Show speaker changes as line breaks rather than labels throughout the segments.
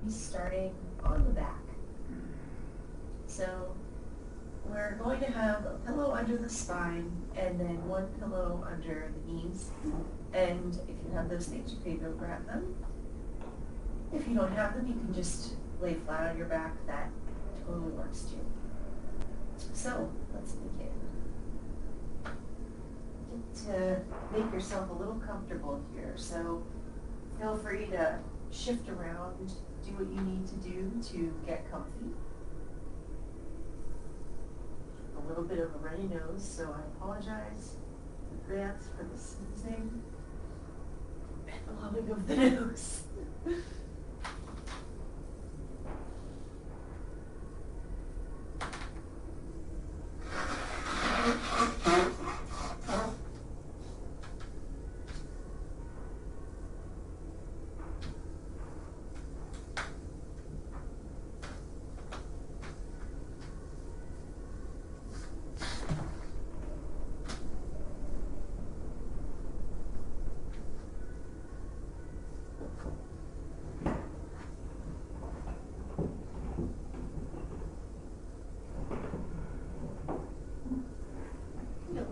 knees, starting on the back. So we're going to have a pillow under the spine and then one pillow under the knees. And if you have those things, you can go grab them. If you don't have them, you can just lay flat on your back. That totally works too. So let's begin. Get to make yourself a little comfortable here. So feel free to shift around, do what you need to do to get comfy. A little bit of a runny nose, so I apologize in advance for the sneezing and blowing of the nose.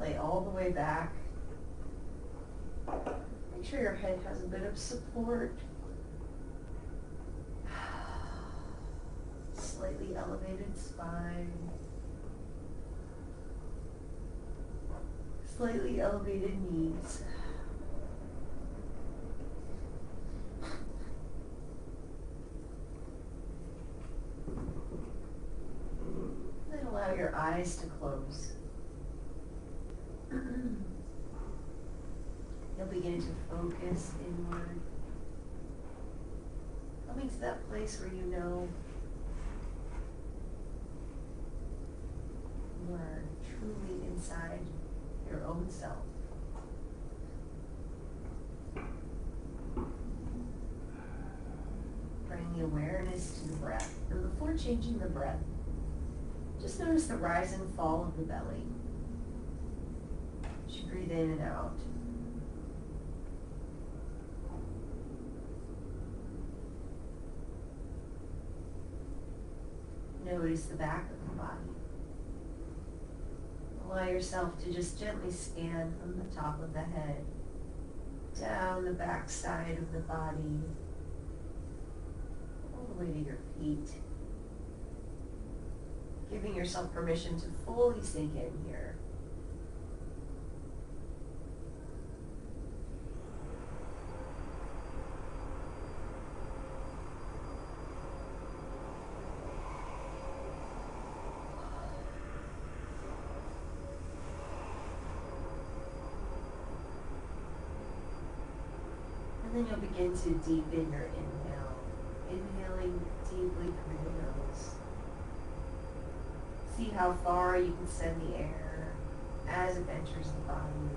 Lay all the way back. Make sure your head has a bit of support. Slightly elevated spine. Slightly elevated knees. Then allow your eyes to close. You'll begin to focus inward, coming to that place where you know you are truly inside your own self. Bring the awareness to the breath. And before changing the breath, just notice the rise and fall of the belly. As you breathe in and out. Notice the back of the body. Allow yourself to just gently scan from the top of the head, down the back side of the body, all the way to your feet. Giving yourself permission to fully sink in here. And then you'll begin to deepen your inhale, inhaling deeply through the nose. See how far you can send the air as it enters the body.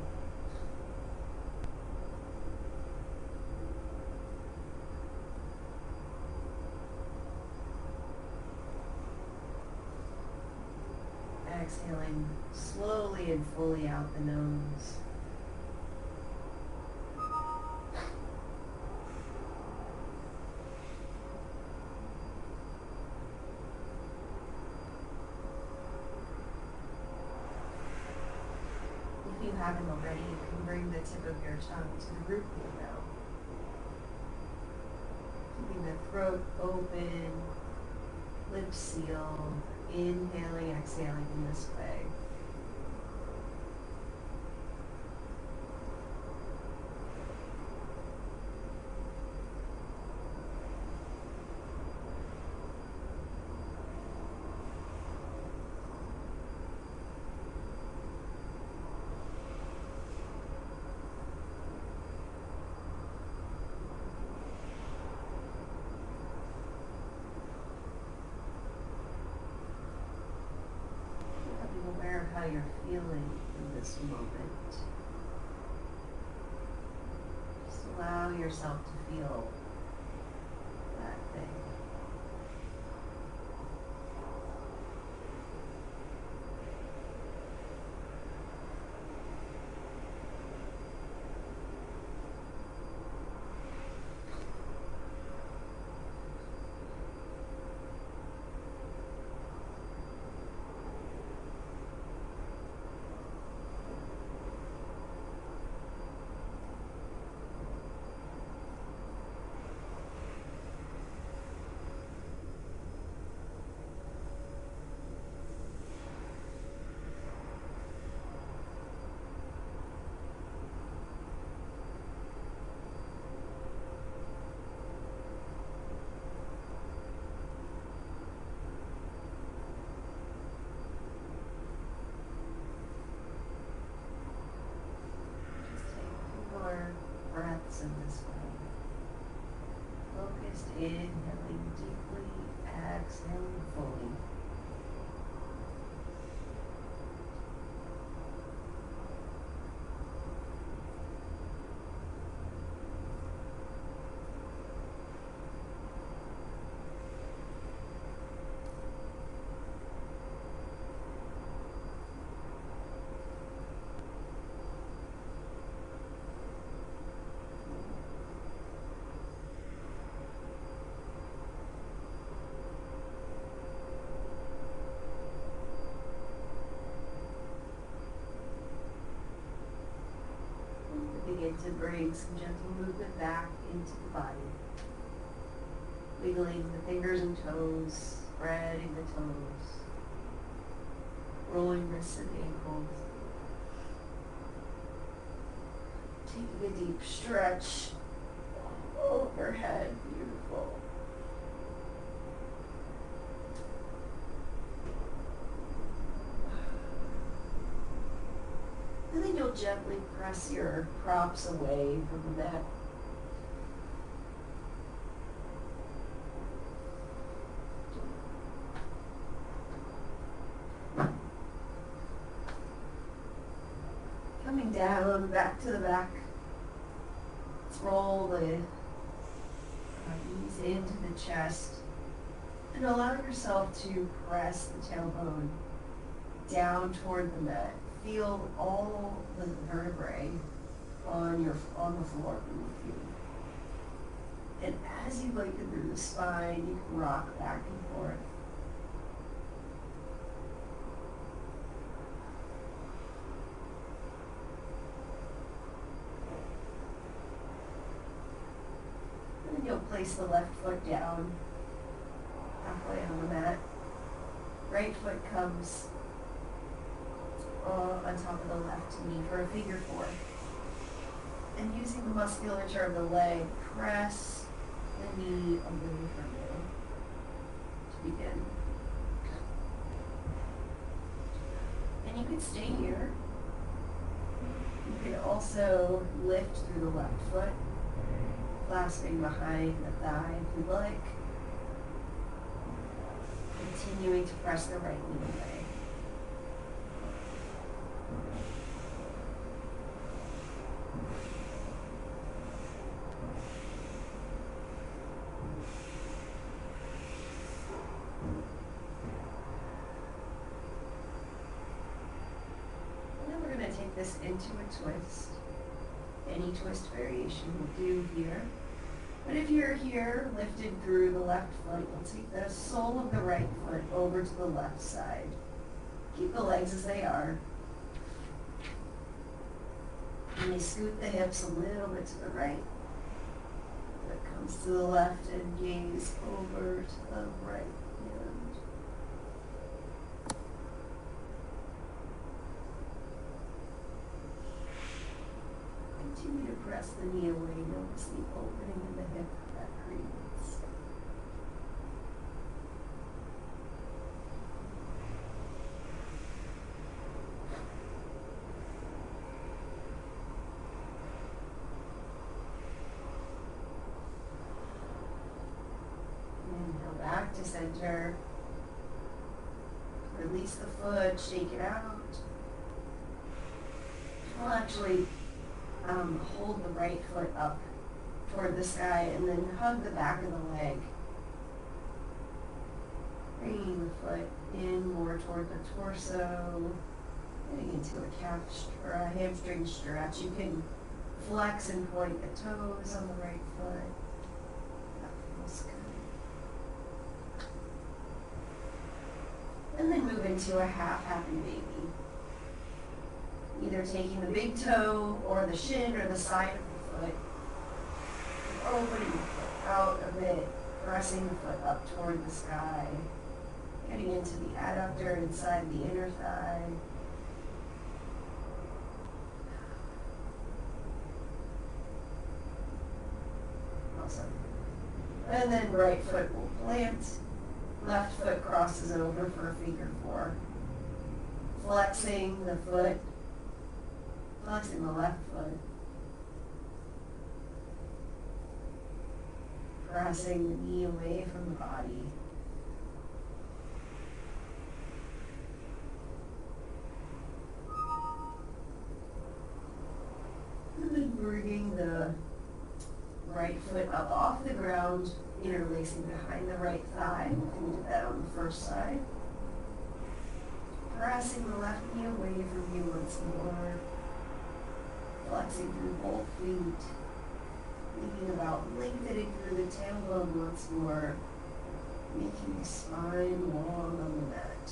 Exhaling slowly and fully out the nose. If you haven't already, you can bring the tip of your tongue to the root of your mouth. Keeping the throat open, lips sealed, inhaling, exhaling in this way. Aware of how you're feeling in this moment. Just allow yourself to feel that thing. Just inhaling deeply, exhaling fully. Begin to bring some gentle movement back into the body. Wiggling the fingers and toes, spreading the toes, rolling wrists and ankles. Taking a deep stretch overhead. Beautiful. And then you'll gently press your props away from the mat. Coming down, back to the back. Let's roll the knees into the chest. And allow yourself to press the tailbone down toward the mat. Feel all the vertebrae on the floor beneath you. And as you lengthen through the spine, you can rock back and forth. And then you'll place the left foot down, halfway on the mat. Right foot comes on top of the left knee for a figure four. And using the musculature of the leg, press the knee away from you to begin. And you can stay here. You can also lift through the left foot, clasping behind the thigh if you'd like. Continuing to press the right knee away. Take this into a twist. Any twist variation will do here. But if you're here, lifted through the left foot, you'll take the sole of the right foot over to the left side. Keep the legs as they are. And you scoot the hips a little bit to the right. That comes to the left and gaze over to the right hand. Continue to press the knee away. Notice the opening in the hip that creates. Inhale back to center. Release the foot, shake it out. We'll actually hold the right foot up toward the sky and then hug the back of the leg. Bringing the foot in more toward the torso, getting into a calf or a hamstring stretch. You can flex and point the toes on the right foot. That feels good. And then move into a half happy baby. Either taking the big toe or the shin or the side of the foot. Opening the foot out a bit, pressing the foot up toward the sky. Getting into the adductor inside the inner thigh. Awesome. And then right foot will plant. Left foot crosses over for a figure four. Flexing the foot. Flexing the left foot. Pressing the knee away from the body. And then bringing the right foot up off the ground, interlacing behind the right thigh. We did that on the first side. Pressing the left knee away from you once more. Flexing through both feet. Thinking about lengthening through the tailbone once more. Making the spine long on the mat.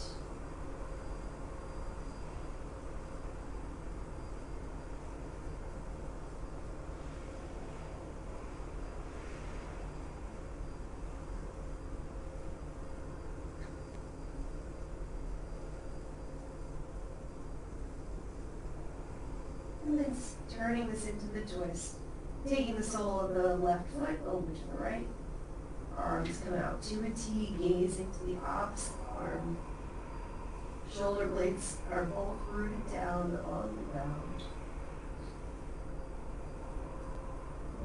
And then turning this into the twist. Taking the sole of the left foot over to the right. Arms come out to a T, gazing to the opposite arm. Shoulder blades are both rooted down on the ground.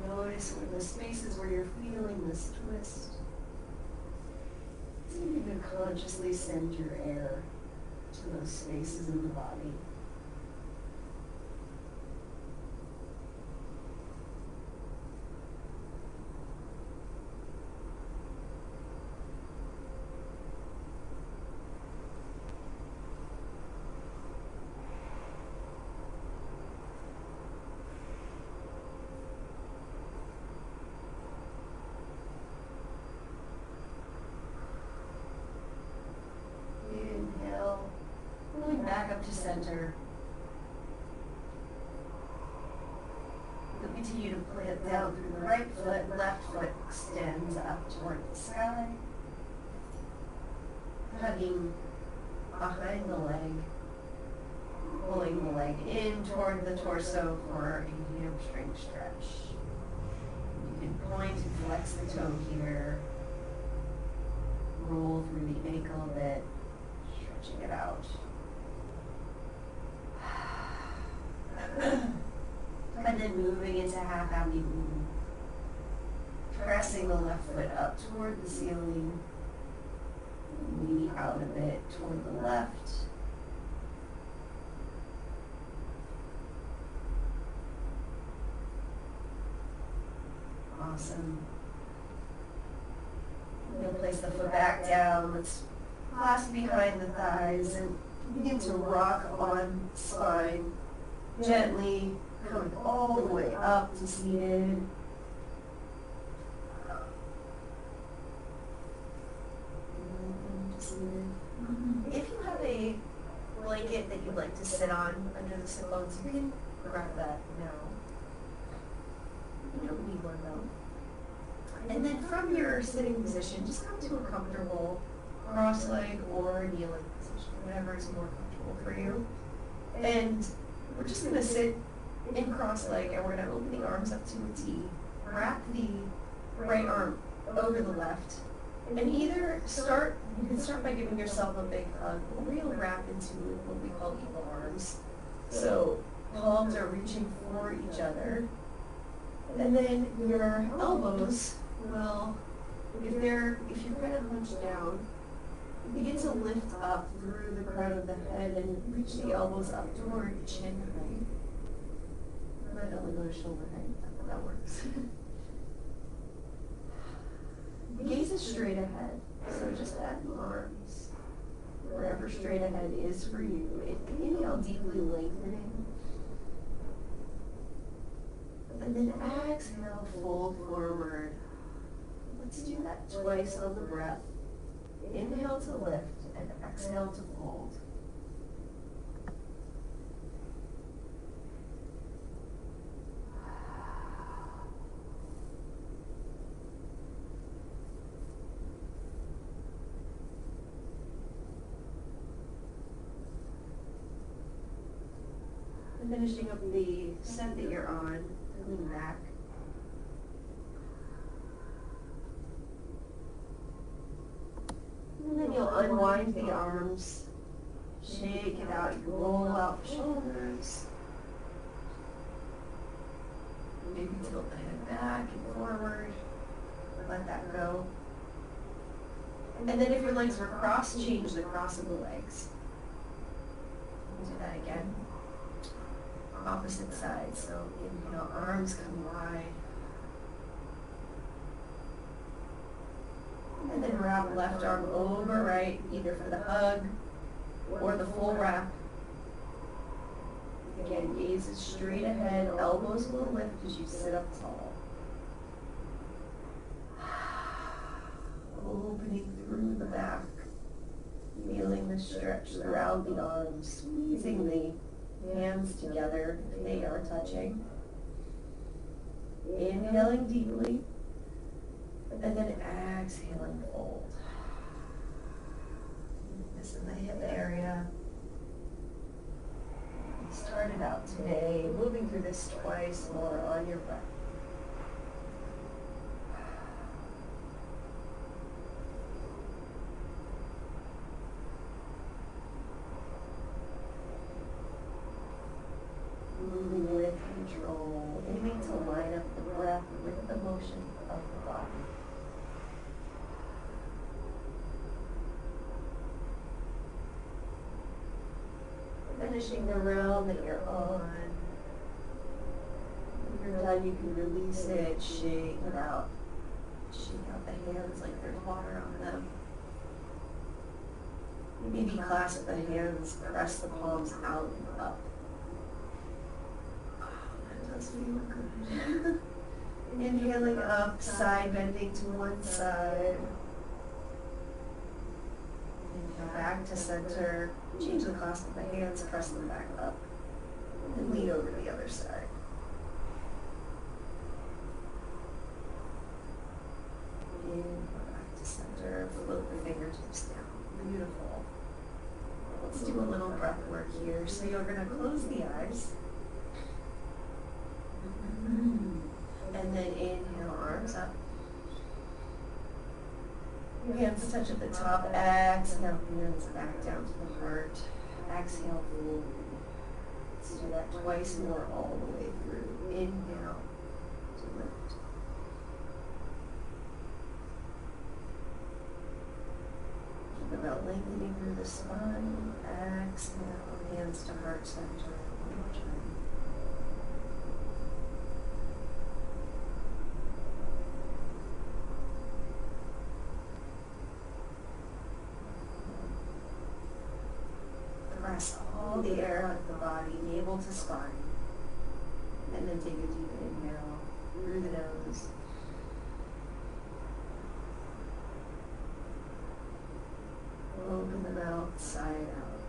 Notice where the spaces where you're feeling this twist. See if you can consciously send your air to those spaces in the body. Inhale, moving back up to center. You'll continue to plant down through the right foot, left foot extends up toward the sky. Hugging behind the leg, pulling the leg in toward the torso for a hamstring stretch. You can point and flex the toe here. Roll through the ankle a bit, stretching it out. And then moving into half-happy movement. Pressing the left foot up toward the ceiling. Maybe out a bit toward the left. Awesome. You'll place the foot back down. Let's clasp behind the thighs and begin to rock on spine. Gently coming all the way up to seated. If you have a blanket that you'd like to sit on under the sit bones, you can grab that now. You don't need one though. And then from your sitting position, just come to a comfortable cross-leg or kneeling position, whatever is more comfortable for you. And we're just going to sit in cross-leg and we're going to open the arms up to a T. Wrap the right arm over the left. And either start, you can start by giving yourself a big hug, or you'll wrap into what we call eagle arms. So palms are reaching for each other. And then your elbows will, if you're kind of hunched down, begin to lift up through the crown of the head and reach the elbows up toward chin height. Might only go to shoulder height, that works. Gaze is straight ahead, so just add the arms wherever straight ahead is for you. Inhale, deeply lengthening. And then exhale, fold forward. Let's do that twice on the breath. Inhale to lift and exhale to fold. Finishing up the set that you're on, lean back. And then you'll unwind the arms, shake it out, you roll out the shoulders. Maybe tilt the head back and forward. let that go. And then if your legs were crossed, change the cross of the legs. Do that again. Opposite side. So inhale, arms come wide. And then wrap left arm over right, either for the hug or the full wrap. Again, gaze is straight ahead, elbows will lift as you sit up tall. Opening through the back, feeling the stretch throughout the arms, squeezing the hands together if they are touching. Inhaling deeply, and then exhaling, fold. This in the hip area. We started out today, moving through this twice more on your breath. Moving with control, aiming to line up the breath with the motion of the body. Finishing the round that you're on. When you're done, you can release it, shake it out. Shake out the hands like there's water on them. Maybe clasp the hands, press the palms out and up. Oh, that does feel good. Inhaling up, side bending to one side. Inhale back to center. Change the clasp of the hands, press them back up, and lean over the other side. Inhale back to center, float the fingertips down. Beautiful. Let's do a little breath work here. So you're going to close the eyes. And then inhale, arms up. Hands touch at the top. Exhale, hands back down to the heart. Exhale, fold. Let's do that twice more all the way through. Inhale to lift. Think about lengthening through the spine. Exhale, hands to heart center. One more time. Press all the air out of the body, navel to spine. And then take a deep inhale through the nose. Open the mouth, side out.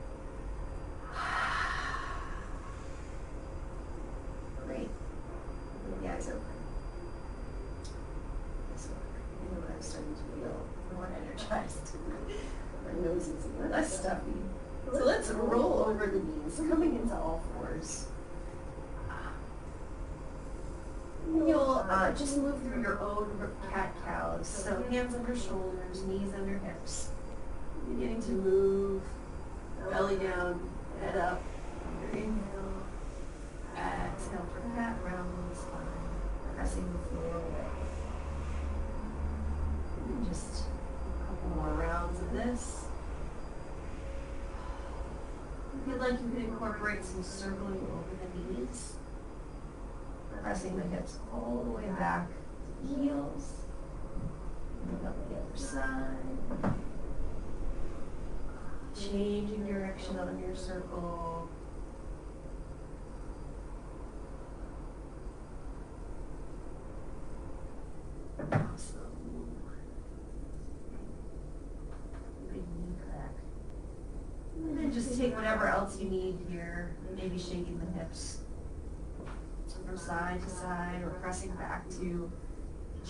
Great. Leave the eyes open. This one. I know I'm starting to feel more energized. My nose is less stuffy. So let's roll over the knees, coming into all fours. You'll just move through your own cat-cows. So hands under shoulders, knees under hips. Beginning to move, belly down, head up. Inhale, exhale for cat, round the spine, pressing the floor away. And just a couple more rounds of this. If you'd like, you could incorporate some circling over the knees, pressing the hips all the way back to the heels. Move up the other side. Changing direction on your circle. Awesome. Big knee crack. And then just take whatever else you need here, maybe shaking the hips from side to side or pressing back to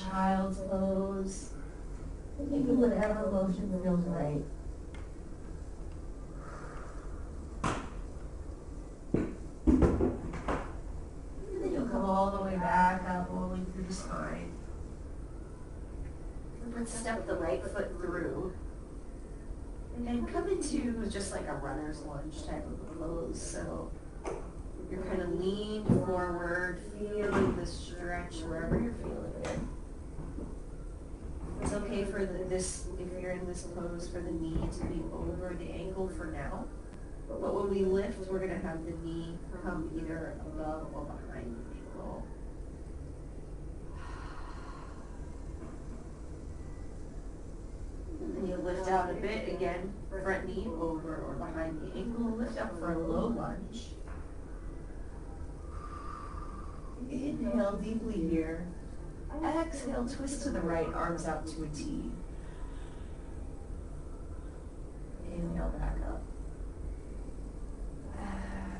child's pose. Taking whatever motion feels right. And then you'll come all the way back up, rolling through the spine. Let's step the right foot through. And come into just like a runner's lunge type of a pose. So you're kind of leaned forward, feeling the stretch wherever you're feeling it. okay for this, if you're in this pose, for the knee to be over the ankle for now. But when we lift, we're gonna have the knee come either above or behind the ankle. And then you lift out a bit, again, front knee over or behind the ankle. Lift up for a low lunge. Inhale deeply here. Exhale, twist to the right, arms out to a T. Inhale back up.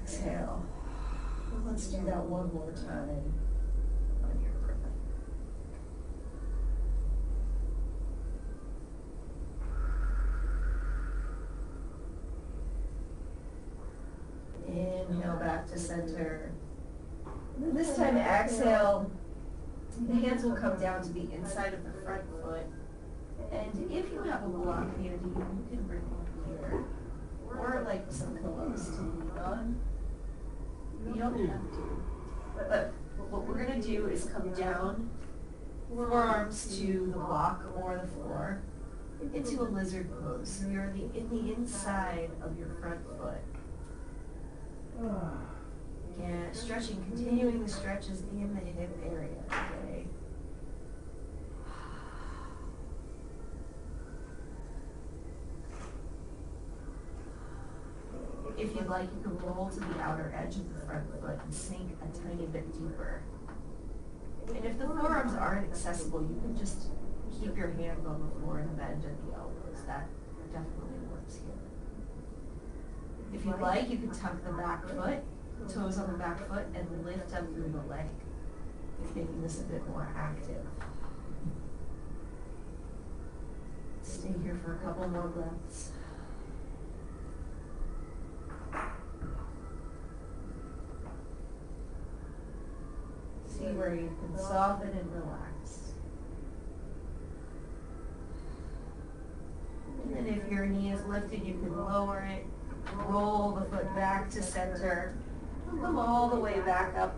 Exhale. Let's do that one more time on your breath. Inhale back to center. And this time exhale. The hands will come down to the inside of the front foot. And if you have a block handy, you can bring it here. Or like some pillows to lean on. You don't have to. But what we're going to do is come down, forearms to the block or the floor, into a lizard pose. So you're in the inside of your front foot. Again, stretching, continuing the stretches in the hip area today. If you'd like, you can roll to the outer edge of the front foot and sink a tiny bit deeper. And if the forearms aren't accessible, you can just keep your hand on the floor and bend at the elbows. That definitely works here. If you'd like, you can tuck the back foot, toes on the back foot, and lift up through the leg, making this a bit more active. Stay here for a couple more breaths. See where you can soften and relax. And then if your knee is lifted, you can lower it, roll the foot back to center, come all the way back up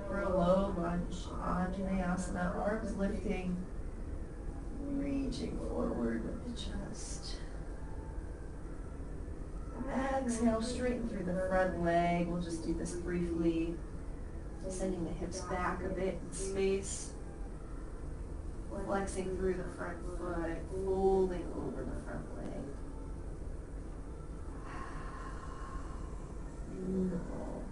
for a low lunge, Anjaneyasana, arms lifting, reaching forward with the chest. Exhale, straighten through the front leg. We'll just do this briefly. Sending the hips back a bit in space. Flexing through the front foot, folding over the front leg. Beautiful.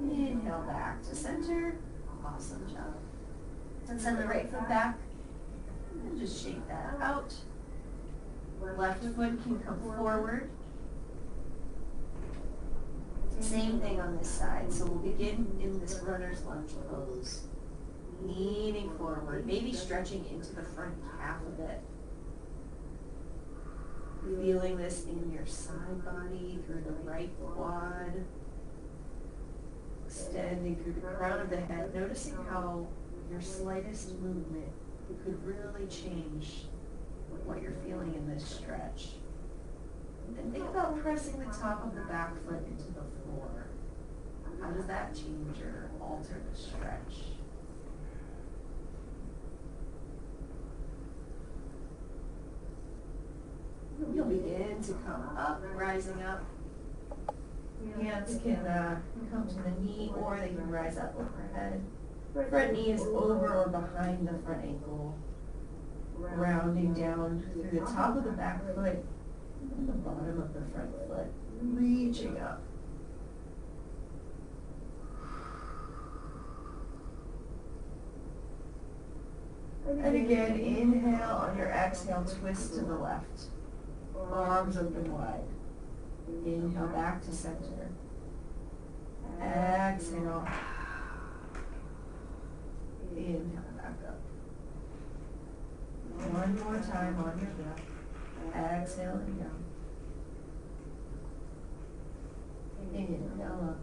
Inhale back to center. Awesome job. And send the right foot back. And just shake that out. Left foot can come forward. Same thing on this side. So we'll begin in this runner's lunge pose. Leaning forward, maybe stretching into the front calf a bit. Feeling this in your side body, through the right quad. Extending through the crown of the head, noticing how your slightest movement could really change what you're feeling in this stretch. And think about pressing the top of the back foot into the floor. How does that change or alter the stretch? You'll begin to come up, rising up. Hands can come to the knee or they can rise up overhead. Front knee is over or behind the front ankle. Rounding down through the top of the back foot and the bottom of the front foot. Reaching up. And again, inhale. On your exhale, twist to the left. Arms open wide. Inhale back to center. Exhale. Inhale back up. One more time on your breath. Exhale and down. Inhale up.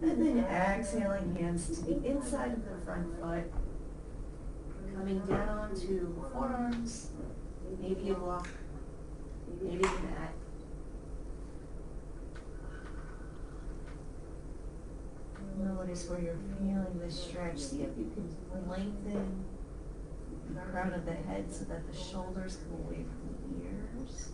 And then exhaling, hands to the inside of the front foot. Coming down to forearms. Maybe a block. Maybe a mat. Notice where you're feeling the stretch. See if you can lengthen the crown of the head so that the shoulders come away from the ears.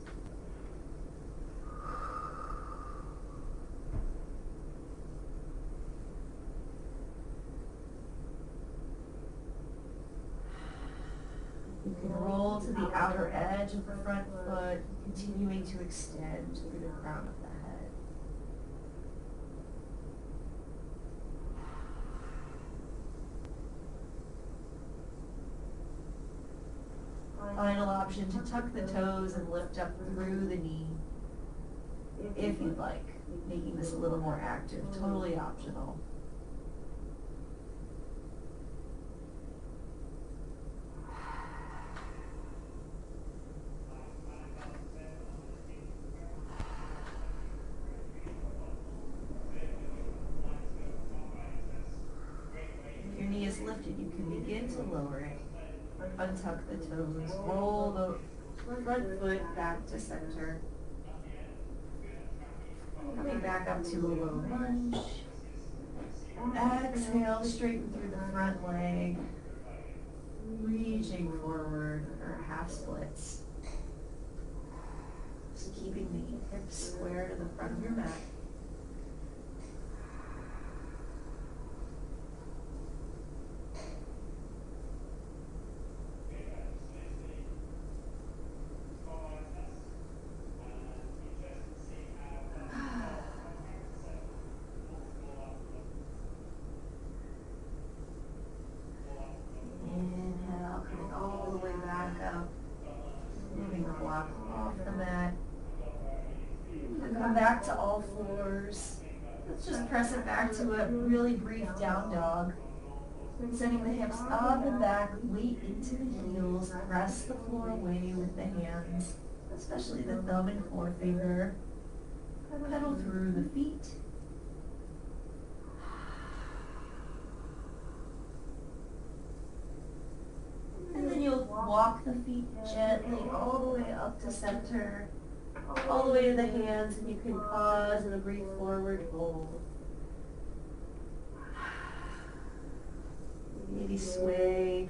You can roll to the outer edge of the front foot, continuing to extend through the crown of the head. Final option to tuck the toes and lift up through the knee, if you'd like, making this a little more active, totally optional. If your knee is lifted, you can begin to lower it. Untuck the toes, roll the front foot back to center. Coming back up to a low lunge. Exhale, straighten through the front leg. Reaching forward or half splits. Just keeping the hips square to the front of your mat. Inhale, coming all the way back up. Moving the block off the mat. And come back to all fours. Let's just press it back to a really brief down dog. Sending the hips up and back, weight into the heels. Press the floor away with the hands, especially the thumb and forefinger. Pedal through the feet. And then you'll walk the feet gently all the way up to center, all the way to the hands, and you can pause and a brief forward fold. Maybe sway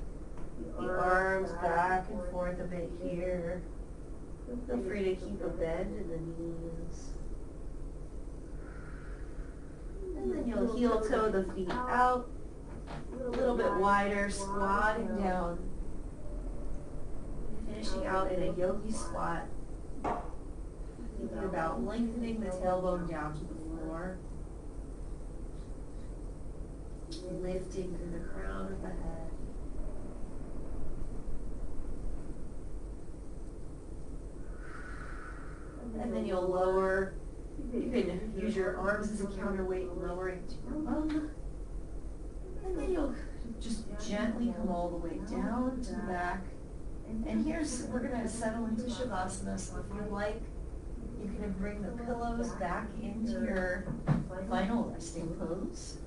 the arms back and forth a bit here. Feel free to keep a bend in the knees. And then you'll heel toe the feet out, a little bit wider, squatting down. Finishing out in a yogi squat. Thinking about lengthening the tailbone down to the floor. Lifting through the crown of the head. And then you'll lower. You can use your arms as a counterweight, lowering to your bum. And then you'll just gently come all the way down to the back. And we're going to settle into Shavasana, so if you'd like, you can bring the pillows back into your final resting pose.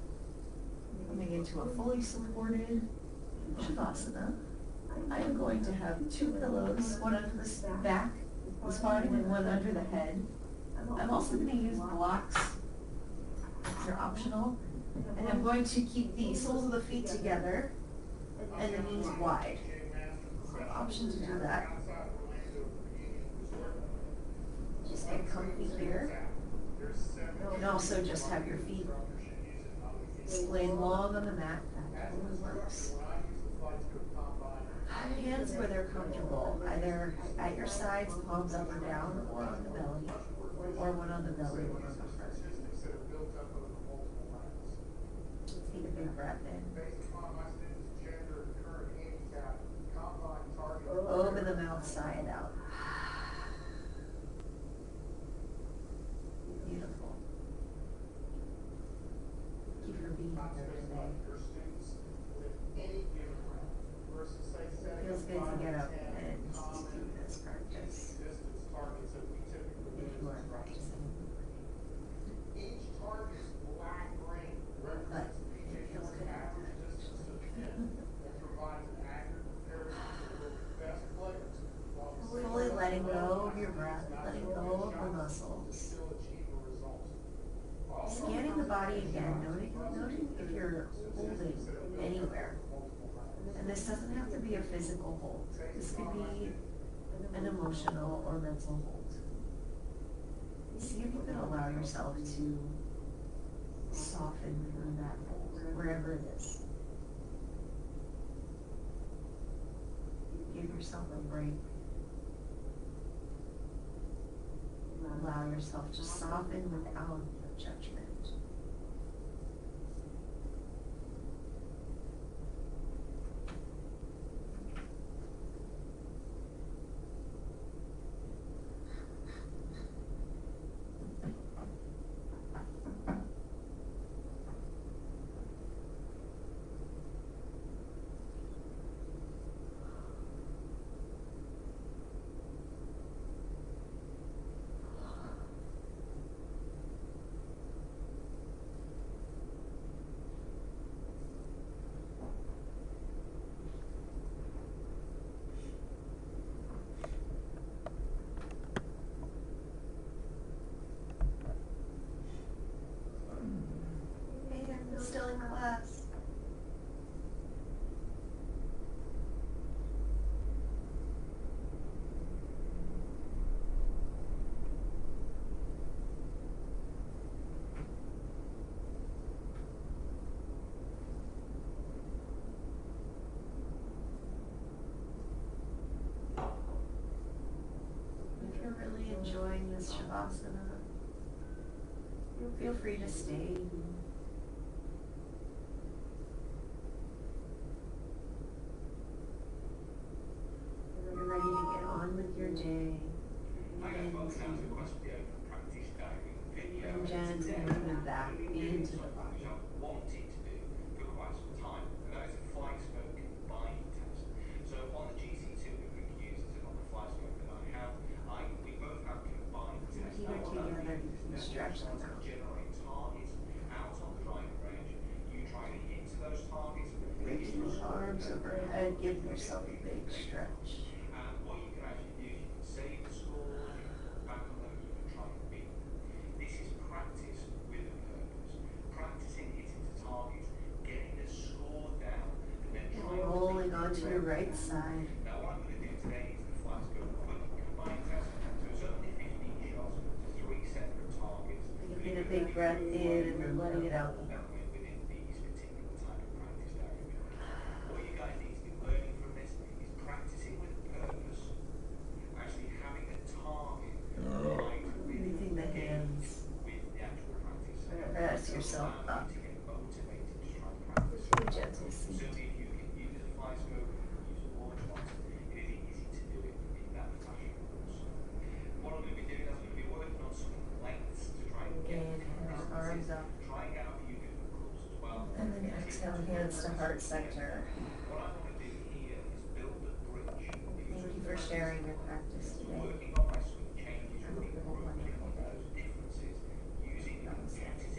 Coming into a fully supported Shavasana. I am going to have two pillows, one under the back, the spine, and one under the head. I'm also going to use blocks. They're optional. And I'm going to keep the soles of the feet together and the knees wide. Option to do that. Just get comfy here. You can also just have your feet splayed long on the mat. That totally works. Hands where they're comfortable, either at your sides, palms up or down, or on the belly, or one on the belly, one on the front. Take a big breath in. Open the mouth, sigh it out. Beautiful. Keep her being here today. It feels good to get up and do this practice. If you are practicing. But it feels good. Fully letting go of your breath, letting go of the muscles. Scanning the body again, noticing you're holding anywhere. And this doesn't have to be a physical hold. This could be an emotional or mental hold. See if you can allow yourself to soften through that hold, wherever it is. Give yourself a break. Allow yourself to soften without judgment. Still in class. If you're really enjoying this Shavasana, feel free to stay. You're ready to get on with your day. And gently move back into the body. Together, you can stretch them out. Reaching the arms overhead, give yourself a big stretch. Rolling onto your right side. Taking a big breath in and then letting it out. Releasing the hands. Press yourself up. With a gentle seat. Inhale, arms up. And then exhale, hands to heart center. Thank you for sharing your practice today. I hope you have a wonderful day. Namaste.